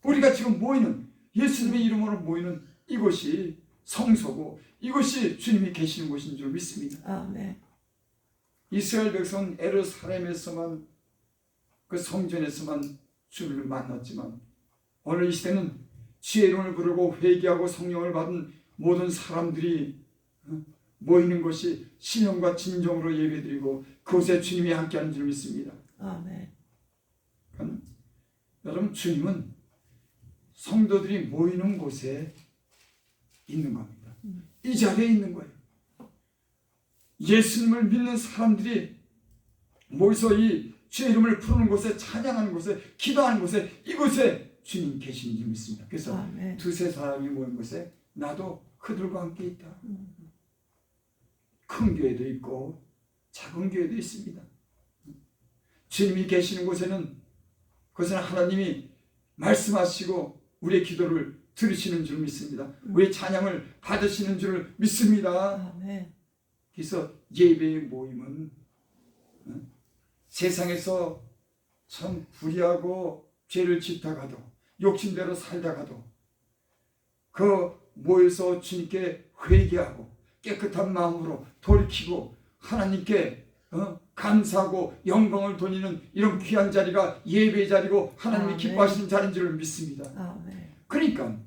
우리가 지금 모이는, 예수님의 이름으로 모이는 이곳이 성소고 이곳이 주님이 계시는 곳인 줄 믿습니다. 아멘. 이스라엘 백성은 예루살렘에서만, 그 성전에서만 주를 만났지만 오늘 이 시대는 주의 이름을 부르고 회개하고 성령을 받은 모든 사람들이 모이는 것이 신령과 진정으로 예배드리고 그곳에 주님이 함께하는 줄 믿습니다. 아멘. 그러니까 여러분, 주님은 성도들이 모이는 곳에 있는 겁니다. 이 자리에 있는 거예요. 예수님을 믿는 사람들이 모여서 이 주의 이름을 부르는 곳에, 찬양하는 곳에, 기도하는 곳에, 이곳에 주님 계시는 줄 믿습니다. 그래서 아멘. 두세 사람이 모인 곳에 나도 그들과 함께 있다. 큰 교회도 있고 작은 교회도 있습니다. 주님이 계시는 곳에는, 그것은 하나님이 말씀하시고 우리의 기도를 들으시는 줄 믿습니다. 우리의 찬양을 받으시는 줄 믿습니다. 아멘. 그래서 예배의 모임은 세상에서 참 불의하고 죄를 짓다가도, 욕심대로 살다가도 그 모여서 주님께 회개하고 깨끗한 마음으로 돌이키고 하나님께 감사하고 영광을 돌리는 이런 귀한 자리가 예배의 자리고 하나님이 아멘. 기뻐하시는 자리인 줄 믿습니다. 아멘. 그러니까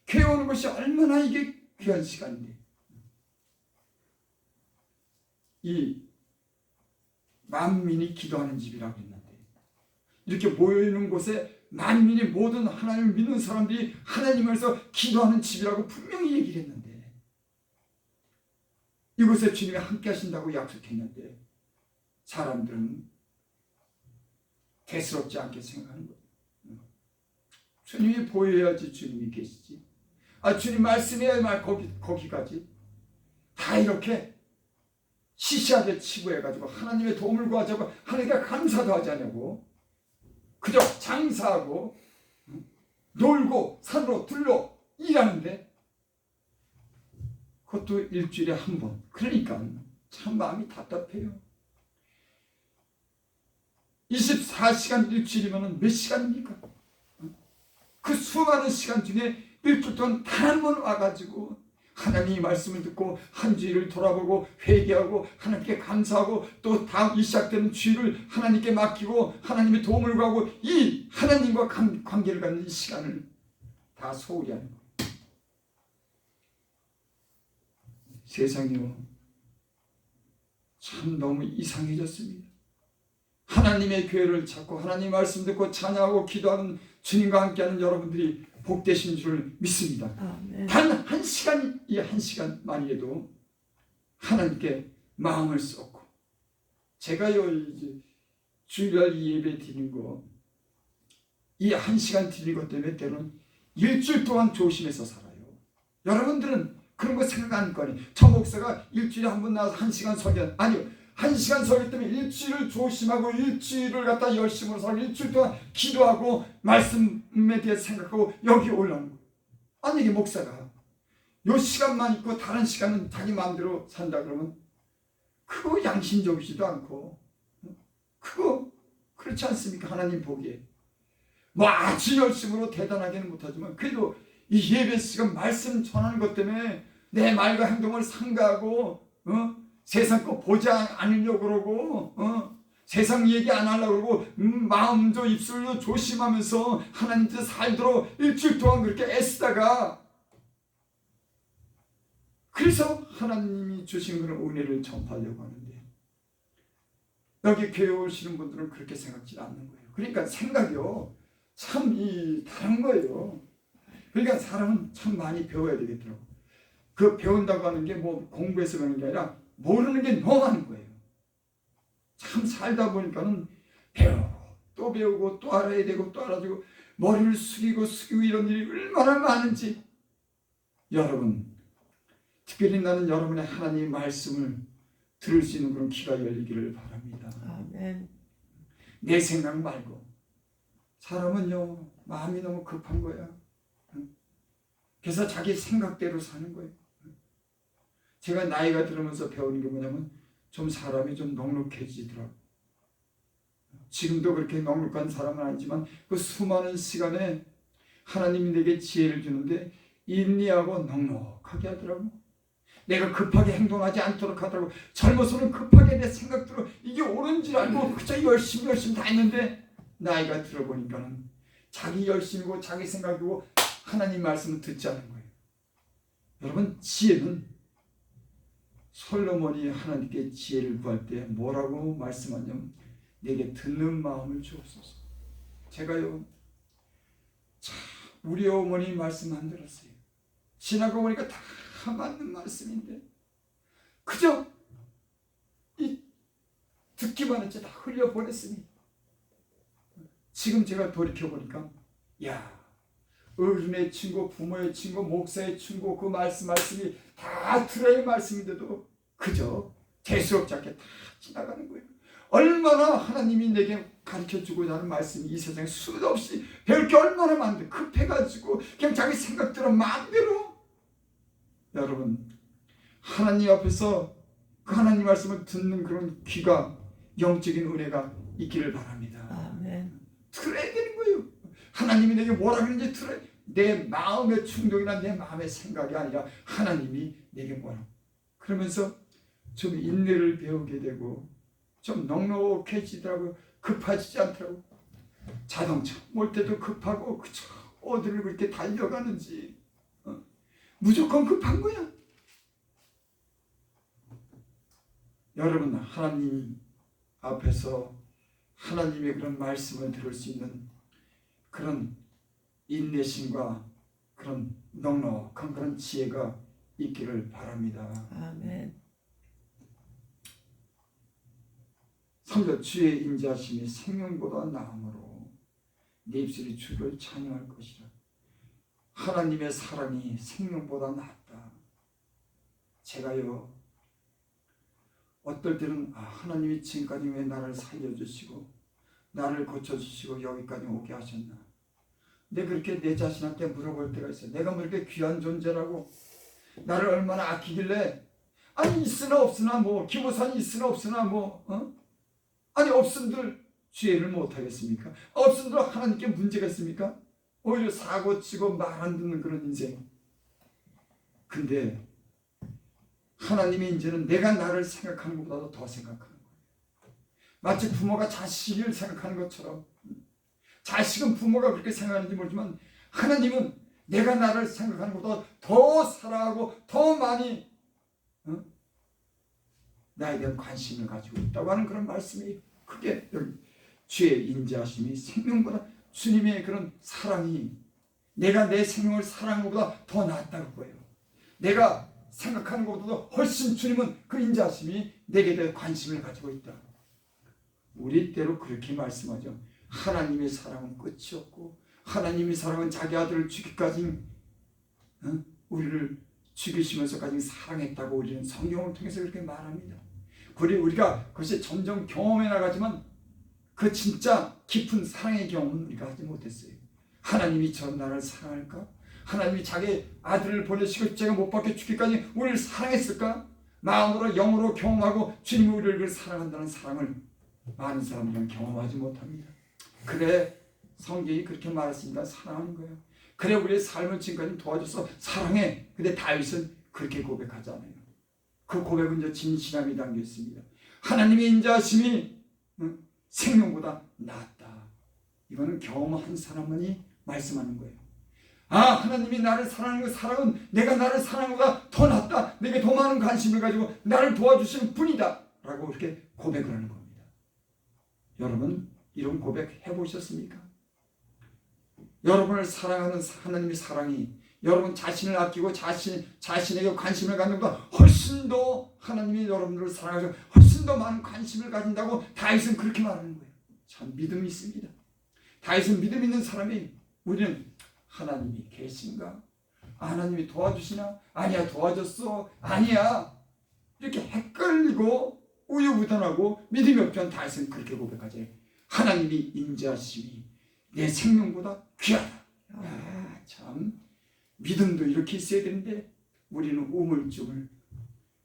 교회 오는 것이 얼마나 이게 귀한 시간인데, 이 만민이 기도하는 집이라고 했는데, 이렇게 모여있는 곳에 만민이, 모든 하나님을 믿는 사람들이 하나님에서 기도하는 집이라고 분명히 얘기를 했는데, 이곳에 주님이 함께 하신다고 약속했는데 사람들은 대수롭지 않게 생각하는 거예요. 주님이 보여야지 주님이 계시지. 주님 말씀해야 거기까지 다 이렇게 시시하게 치부해가지고 하나님의 도움을 구하자고 하나님께 감사도 하지 않냐고, 그저 장사하고 놀고 산으로 둘러 일하는데 그것도 일주일에 한 번. 그러니까 참 마음이 답답해요. 24시간 일주일이면 몇 시간입니까? 그 수많은 시간 중에 일주일 동안 단 한 번 와가지고 하나님의 말씀을 듣고 한 주일을 돌아보고 회개하고 하나님께 감사하고 또 다음 이 시작되는 주일을 하나님께 맡기고 하나님의 도움을 구하고 이 하나님과 관계를 갖는 이 시간을 다 소홀히 하는 거예요. 세상이요, 참 너무 이상해졌습니다. 하나님의 교회를 찾고 하나님 말씀 듣고 찬양하고 기도하는 주님과 함께하는 여러분들이 복되신 줄 믿습니다. 아멘. 단 한 시간, 이 한 시간만이라도 하나님께 마음을 쏟고, 제가요 이제 주일날 예배 드리는 거, 이 한 시간 드리는 것 때문에 때로는 일주일 동안 조심해서 살아요. 여러분들은 그런 거 생각 안 거니, 저 목사가 일주일에 한 번 나와서 한 시간 설교, 아니요, 한 시간 설교 때문에 일주일을 조심하고 일주일을 갖다 열심으로 살고 일주일 동안 기도하고 말씀에 대해 생각하고 여기 올라오는 거예요. 아니, 이게 목사가 요 시간만 있고 다른 시간은 자기 마음대로 산다 그러면 그거 양심적이지도 않고, 그거 그렇지 않습니까? 하나님 보기에. 뭐 아주 열심으로 대단하게는 못하지만 그래도 이 예배 시간 말씀 전하는 것 때문에 내 말과 행동을 삼가하고 세상 거 보지 않으려고 그러고 세상 얘기 안 하려고 그러고 마음도 입술도 조심하면서 하나님 뜻 살도록 일주일 동안 그렇게 애쓰다가 그래서 하나님이 주신 그런 은혜를 전파하려고 하는데 여기 교회 오시는 분들은 그렇게 생각지 않는 거예요. 그러니까 생각이요 참 다른 거예요. 그러니까 사람은 참 많이 배워야 되겠더라고. 그 배운다고 하는 게 뭐 공부해서 배우는 게 아니라 모르는 게 너무 많은 거예요. 참 살다 보니까는 또 배우고 또 알아야 되고 또 알아주고 머리를 숙이고 이런 일이 얼마나 많은지. 여러분 특별히 나는 여러분의 하나님의 말씀을 들을 수 있는 그런 귀가 열리기를 바랍니다. 아멘. 내 생각 말고. 사람은요 마음이 너무 급한 거야. 그래서 자기 생각대로 사는 거예요. 제가 나이가 들으면서 배우는 게 뭐냐면 좀 사람이 좀 넉넉해지더라고. 지금도 그렇게 넉넉한 사람은 아니지만 그 수많은 시간에 하나님이 내게 지혜를 주는데 인내하고 넉넉하게 하더라고. 내가 급하게 행동하지 않도록 하더라고. 젊어서는 급하게 내 생각대로 이게 옳은 줄 알고 그저 열심히 다 했는데 나이가 들어보니까는 자기 열심이고 자기 생각이고 하나님 말씀을 듣지 않은 거예요. 여러분 지혜는 솔로몬이 하나님께 지혜를 구할 때 뭐라고 말씀하냐면 내게 듣는 마음을 주옵소서. 제가요 참 우리 어머니 말씀 안 들었어요. 지나고 보니까 다 맞는 말씀인데 그저 듣기만 했지 다 흘려보냈으니 지금 제가 돌이켜보니까 야 어른의 친구, 부모의 친구, 목사의 친구 그 말씀이 다 들어야 말씀인데도 그저 재수없지 않게 다 지나가는 거예요. 얼마나 하나님이 내게 가르쳐주고자 하는 말씀이 이 세상에 수도 없이 배울 게 얼마나 많은데 급해가지고 그냥 자기 생각대로 마음대로. 여러분 하나님 앞에서 그 하나님 말씀을 듣는 그런 귀가 영적인 은혜가 있기를 바랍니다. 아멘. 들어야 되는 거예요. 하나님이 내게 뭐라 그러는지 들어야. 내 마음의 충동이나 내 마음의 생각이 아니라 하나님이 내게 뭐라. 그러면서 좀 인내를 배우게 되고 좀 넉넉해지더라고요. 급해지지 않더라고요. 자동차 몰 때도 급하고 그저 어디를 그렇게 달려가는지 무조건 급한 거야. 여러분 하나님 앞에서 하나님의 그런 말씀을 들을 수 있는 그런 인내심과 그런 넉넉한 그런 지혜가 있기를 바랍니다. 아멘. 3절 주의 인자하심이 생명보다 나음으로 내 입술이 주를 찬양할 것이라. 하나님의 사랑이 생명보다 낫다. 제가요 어떨 때는 하나님이 지금까지 왜 나를 살려주시고 나를 고쳐주시고 여기까지 오게 하셨나. 내가 그렇게 내 자신한테 물어볼 때가 있어요. 내가 뭐 이렇게 귀한 존재라고 나를 얼마나 아끼길래 아니 있으나 없으나 뭐 기모산이 있으나 없으나 뭐 아니 없음들 죄를 못하겠습니까? 없음들 하나님께 문제가 있습니까? 오히려 사고치고 말 안 듣는 그런 인생. 근데 하나님의 이제는 내가 나를 생각하는 것보다도 더 생각하는 거예요. 마치 부모가 자식을 생각하는 것처럼 자식은 부모가 그렇게 생각하는지 모르지만 하나님은 내가 나를 생각하는 것보다 더 사랑하고 더 많이 나에 대한 관심을 가지고 있다고 하는 그런 말씀이 크게 여기 주의 인자하심이 생명보다 주님의 그런 사랑이 내가 내 생명을 사랑하는 것보다 더 낫다고 거예요. 내가 생각하는 것보다 훨씬 주님은 그 인자하심이 내게 대해 관심을 가지고 있다. 우리 때로 그렇게 말씀하죠. 하나님의 사랑은 끝이 없고 하나님의 사랑은 자기 아들을 주기까지 우리를 죽이시면서까지 사랑했다고 우리는 성경을 통해서 그렇게 말합니다. 우리가 그것이 점점 경험해 나가지만 그 진짜 깊은 사랑의 경험은 우리가 하지 못했어요. 하나님이 저 나를 사랑할까? 하나님이 자기 아들을 보내시고 십자가 못 박혀 죽기까지 우리를 사랑했을까? 마음으로 영으로 경험하고 주님이 우리를 사랑한다는 사랑을 많은 사람들은 경험하지 못합니다. 그래 성경이 그렇게 말했습니다. 사랑하는 거예요. 그래 우리의 삶을 지금까지 도와줘서 사랑해. 근데 다윗은 그렇게 고백하잖아요. 그 고백은 이제 진실함이 담겨 있습니다. 하나님의 인자하심이 생명보다 낫다. 이거는 경험한 사람만이 말씀하는 거예요. 아, 하나님이 나를 사랑하는 그 사랑은 내가 나를 사랑하는 것보다 더 낫다. 내게 더 많은 관심을 가지고 나를 도와주시는 분이다. 라고 그렇게 고백을 하는 겁니다. 여러분 이런 고백 해보셨습니까? 여러분을 사랑하는 하나님의 사랑이 여러분 자신을 아끼고 자신에게 관심을 갖는 것보다 훨씬 더 하나님이 여러분들을 사랑하셔서 훨씬 더 많은 관심을 가진다고 다윗은 그렇게 말하는 거예요. 참 믿음이 있습니다. 다윗은 믿음 있는 사람이 우리는 하나님이 계신가? 하나님이 도와주시나? 아니야 도와줬어? 아니야. 이렇게 헷갈리고 우유부단하고 믿음이 없던 다윗은 그렇게 고백하죠. 하나님이 인자하심이 내 생명보다 귀하다. 아, 참 믿음도 이렇게 있어야 되는데 우리는 우물쭈물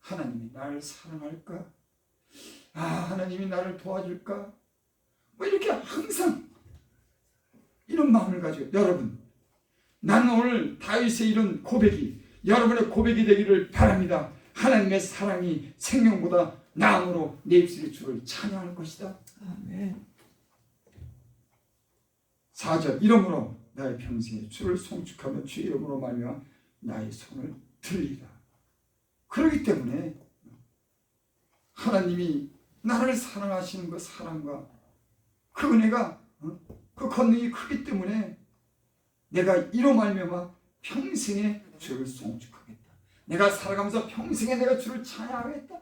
하나님이 나를 사랑할까? 아, 하나님이 나를 도와줄까? 뭐 이렇게 항상 이런 마음을 가지고 여러분 나는 오늘 다윗의 이런 고백이 여러분의 고백이 되기를 바랍니다. 하나님의 사랑이 생명보다 나음으로 내 입술이 주를 찬양할 것이다. 아멘. 4절 이러므로 나의 평생에 주를 송축하며 주의 이름으로 말미암아 나의 손을 들리라. 그렇기 때문에 하나님이 나를 사랑하시는 그 사랑과 그 은혜가 그 권능이 크기 때문에 내가 이로 말미암아 평생에 주를 송축하겠다. 내가 살아가면서 평생에 내가 주를 찬양하겠다.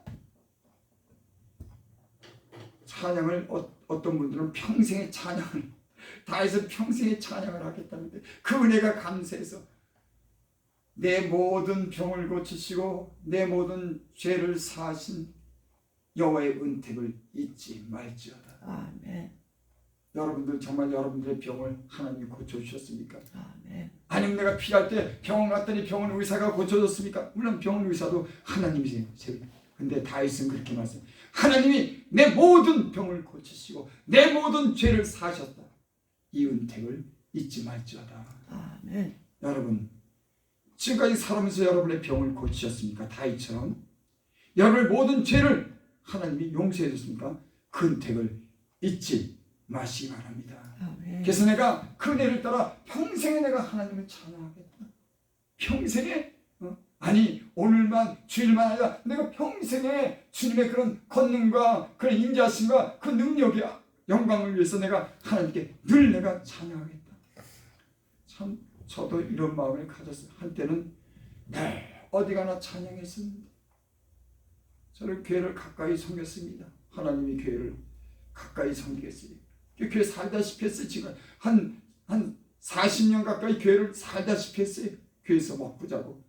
찬양을 어떤 분들은 평생의 찬양을 다윗은 평생의 찬양을 하겠다는데 그 은혜가 감사해서 내 모든 병을 고치시고 내 모든 죄를 사하신 여호와의 은택을 잊지 말지어다. 아멘. 여러분들 정말 여러분들의 병을 하나님이 고쳐주셨습니까? 아멘. 아니면 내가 필요할 때 병원 갔더니 병원 의사가 고쳐줬습니까? 물론 병원 의사도 하나님이세요. 근데 다윗은 그렇게 말씀해요. 하나님이 내 모든 병을 고치시고 내 모든 죄를 사하셨다. 이 은택을 잊지 말지어다. 아멘. 여러분 지금까지 살아면서 여러분의 병을 고치셨습니까? 다윗처럼 여러분의 모든 죄를 하나님이 용서해 줬습니까? 그 은택을 잊지 마시기 바랍니다. 아멘. 그래서 내가 그 은혜를 따라 평생에 내가 하나님을 찬양하겠다. 평생에 아니 오늘만 주일만 아니라 내가 평생에 주님의 그런 권능과 그런 인자하심과 그 능력이야 영광을 위해서 내가 하나님께 늘 내가 찬양하겠다. 참 저도 이런 마음을 가졌어요. 한때는 어디 가나 찬양했습니다. 저는 교회를 가까이 섬겼습니다. 하나님이 교회를 가까이 섬기겠어요. 교회 살다시피 했어요. 지금 한 40년 가까이 교회를 살다시피 했어요. 교회에서 먹고 자고.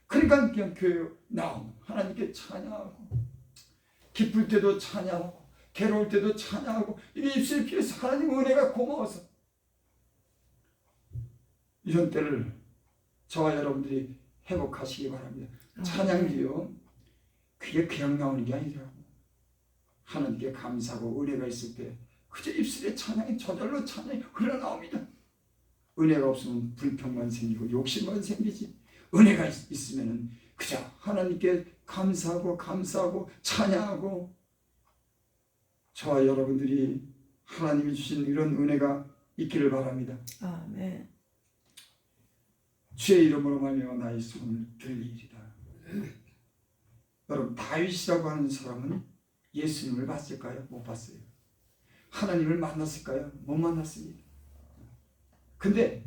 그러니까 그냥 교회 나오면 하나님께 찬양하고 기쁠 때도 찬양하고 괴로울 때도 찬양하고 이게 입술이 피어서 하나님 은혜가 고마워서 이런 때를 저와 여러분들이 회복하시기 바랍니다. 찬양이요 그게 그냥 나오는 게 아니라고 하나님께 감사하고 은혜가 있을 때 그저 입술에 찬양이 저절로 찬양이 흘러나옵니다. 은혜가 없으면 불평만 생기고 욕심만 생기지 은혜가 있으면 그저 하나님께 감사하고 찬양하고 저와 여러분들이 하나님이 주신 이런 은혜가 있기를 바랍니다. 아멘. 주의 이름으로 말미암아 나의 손을 들리리라. 여러분 다윗이라고 하는 사람은 예수님을 봤을까요? 못 봤어요. 하나님을 만났을까요? 못 만났습니다. 근데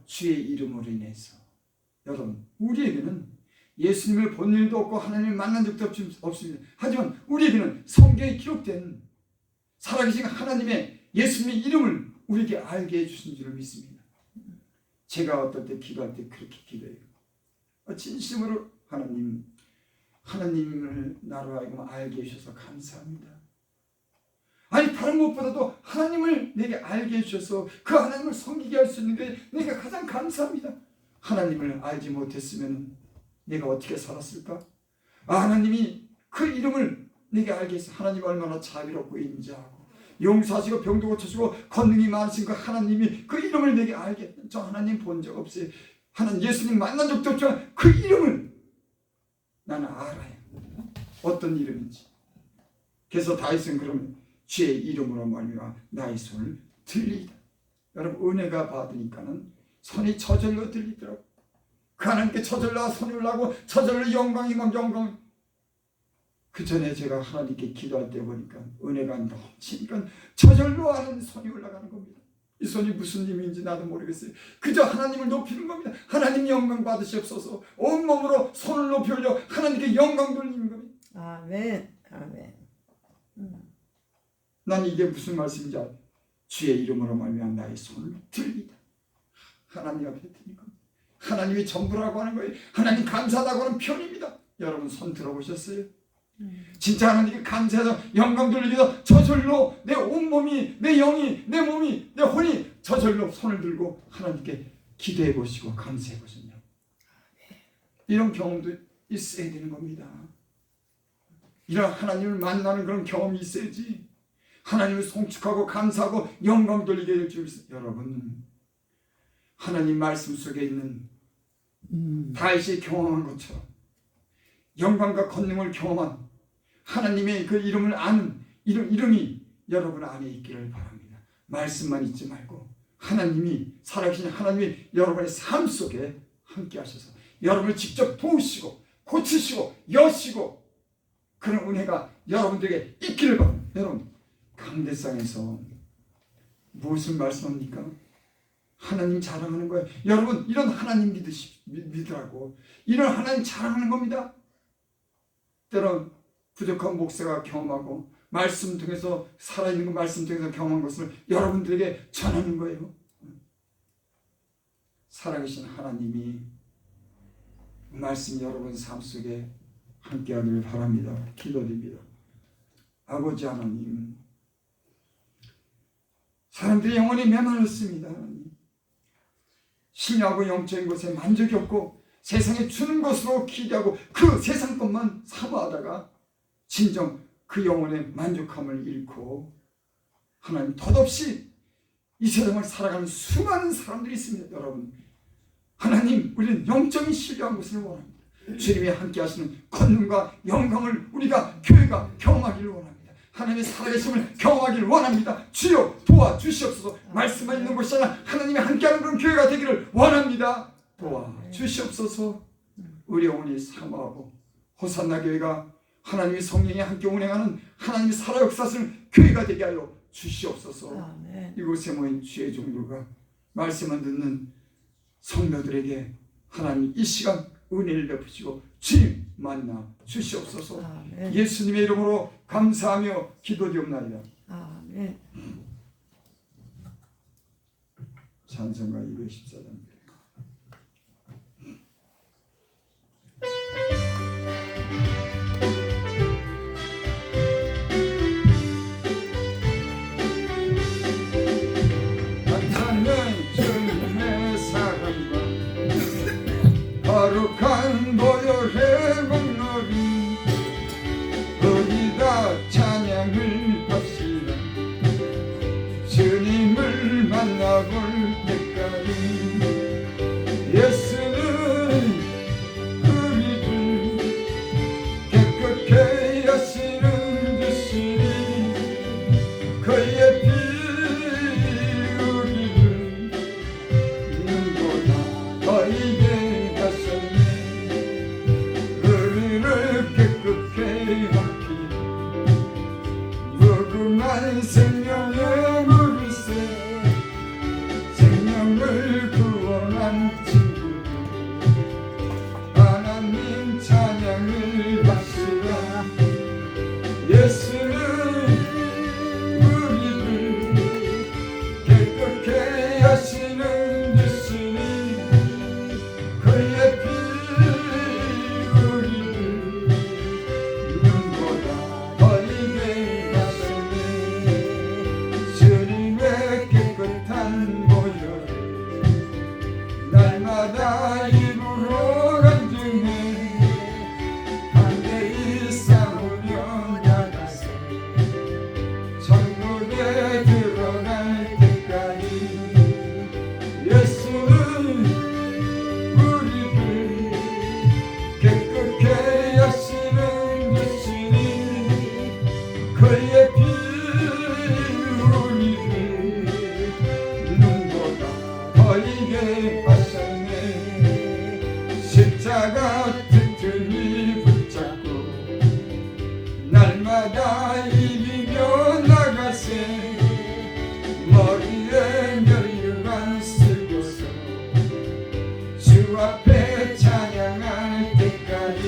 주의 이름으로 인해서 여러분 우리에게는 예수님을 본 일도 없고 하나님을 만난 적도 없습니다. 하지만 우리에게는 성경에 기록된 살아계신 하나님의 예수님의 이름을 우리에게 알게 해주신 줄을 믿습니다. 제가 어떨 때 기도할 때 그렇게 기도해요. 진심으로 하나님을 나로 하여금 알게 해주셔서 감사합니다. 아니 다른 것보다도 하나님을 내게 알게 해주셔서 그 하나님을 섬기게 할 수 있는 게 내가 가장 감사합니다. 하나님을 알지 못했으면 내가 어떻게 살았을까? 하나님이 그 이름을 내게 알게 해서 하나님 얼마나 자비롭고 인자하고 용서하시고 병도 고쳐주고 권능이 많으신 그 하나님이 그 이름을 내게 알겠다. 저 하나님 본 적 없어요. 하나님 예수님 만난 적도 없지만 그 이름을 나는 알아요. 어떤 이름인지. 그래서 다윗은 그러면 주의 이름으로 말미암아 나의 손을 들리다. 여러분 은혜가 받으니까는 손이 저절로 들리더라고. 그 하나님께 저절로 손이 올라가고 저절로 영광이 막 영광. 그 전에 제가 하나님께 기도할 때 보니까 은혜가 넘치니까 저절로 하는 손이 올라가는 겁니다. 이 손이 무슨 힘인지 나도 모르겠어요. 그저 하나님을 높이는 겁니다. 하나님 영광 받으시옵소서. 온몸으로 손을 높이 올려 하나님께 영광 돌리는 겁니다. 아멘. 아멘. 난 이게 무슨 말씀인지 알아요. 주의 이름으로 말미암아 나의 손을 들리다. 하나님 앞에 드리는 겁니다. 하나님이 전부라고 하는 거예요. 하나님 감사하다고 하는 표현입니다. 여러분 손 들어보셨어요? 진짜 하나님께 감사해서 영광 돌리기도 저절로 내 온몸이 내 영이 내 몸이 내 혼이 저절로 손을 들고 하나님께 기도해 보시고 감사해 보셨냐고. 이런 경험도 있어야 되는 겁니다. 이런 하나님을 만나는 그런 경험이 있어야지 하나님을 송축하고 감사하고 영광 돌리게 될 줄 있어요. 여러분 하나님 말씀 속에 있는 다윗이 경험한 것처럼 영광과 권능을 경험한 하나님의 그 이름을 아는 이름이 여러분 안에 있기를 바랍니다. 말씀만 잊지 말고 하나님이 살아계신 하나님이 여러분의 삶 속에 함께 하셔서 여러분을 직접 도우시고 고치시고 여시고 그런 은혜가 여러분들에게 있기를 바랍니다. 여러분 강대상에서 무엇을 말씀합니까? 하나님 자랑하는 거예요. 여러분 이런 하나님 믿으라고 이런 하나님 자랑하는 겁니다. 때론 부족한 목사가 경험하고 말씀 통해서 살아있는 그 말씀 통해서 경험한 것을 여러분들에게 전하는 거예요. 살아계신 하나님이 말씀 여러분 삶 속에 함께하기를 바랍니다. 기도드립니다. 아버지 하나님, 사람들이 영혼이 메말랐습니다. 하나님, 신하고 영적인 것에 만족이 없고 세상에 주는 것으로 기대하고 그 세상 것만 사모하다가 진정 그 영혼의 만족함을 잃고 하나님 덧없이 이 세상을 살아가는 수많은 사람들이 있습니다. 여러분 하나님 우리는 영적인 신뢰한 것을 원합니다. 주님이 함께 하시는 권능과 영광을 우리가 교회가 경험하기를 원합니다. 하나님의 살아계심을 경험하기를 원합니다. 주여 도와주시옵소서. 말씀만 있는 것이 아니라 하나님이 함께하는 그런 교회가 되기를 원합니다. 도와주시옵소서. 우리 영혼이 사모하고 호산나 교회가 하나님의 성령이 함께 운행하는 하나님의 살아 역사하시는 교회가 되게 하여 주시옵소서. 아멘. 이곳에 모인 주의 종들과 말씀을 듣는 성도들에게 하나님 이 시간 은혜를 베푸시고 주님 만나 주시옵소서. 아멘. 예수님의 이름으로 감사하며 기도드리옵나이다. 아멘. 찬송가 214장. 거룩한 보혈의 목록이 거기다 찬양을 합시다. 주님을 만나볼 때까지 예수는 우리를 깨끗게 하시는 듯이 그의 피 우리를 눈보다 더 이게 하셨네. 주 앞에 찬양할 때까지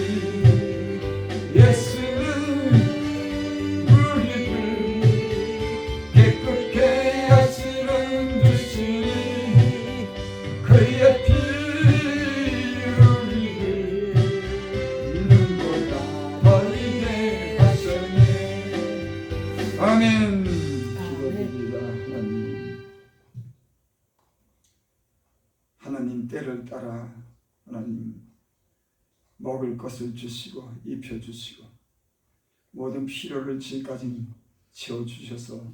예수는 우리를 깨끗게 하시는 주시니 그의 피 우리를 눈보다 멀리게 하셨네. 아멘. 기도드립니다. 하나님 때를 따라 하나님 먹을 것을 주시고 입혀주시고 모든 필요를 지금까지 채워주셔서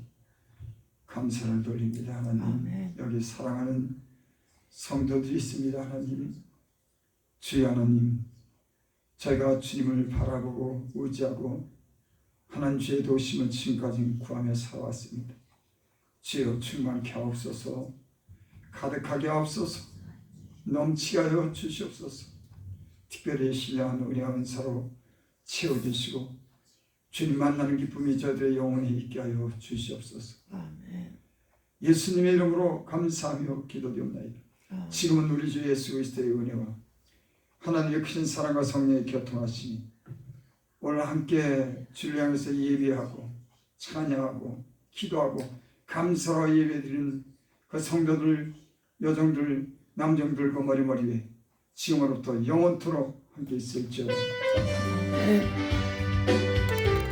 감사를 돌립니다. 하나님 아멘. 여기 사랑하는 성도들이 있습니다. 하나님 주여 하나님 저희가 주님을 바라보고 의지하고 하나님 주의 도우심을 지금까지 구하며 살아왔습니다. 주여 충만케 하옵소서 가득하게 하옵소서 넘치게 하여 주시옵소서 특별히 신령한 은혜와 은사로 채워주시고 주님 만나는 기쁨이 저희들의 영혼에 있게 하여 주시옵소서. 아멘. 예수님의 이름으로 감사하며 기도드립니다. 지금은 우리 주 예수 그리스도의 은혜와 하나님의 크신 사랑과 성령의 교통하심이 오늘 함께 주를 향해서 예배하고 찬양하고 기도하고 감사로 예배드리는 그 성도들 여정들 남정들과 머리머리 위에 지금으로부터 영원토록 함께 있을지어다.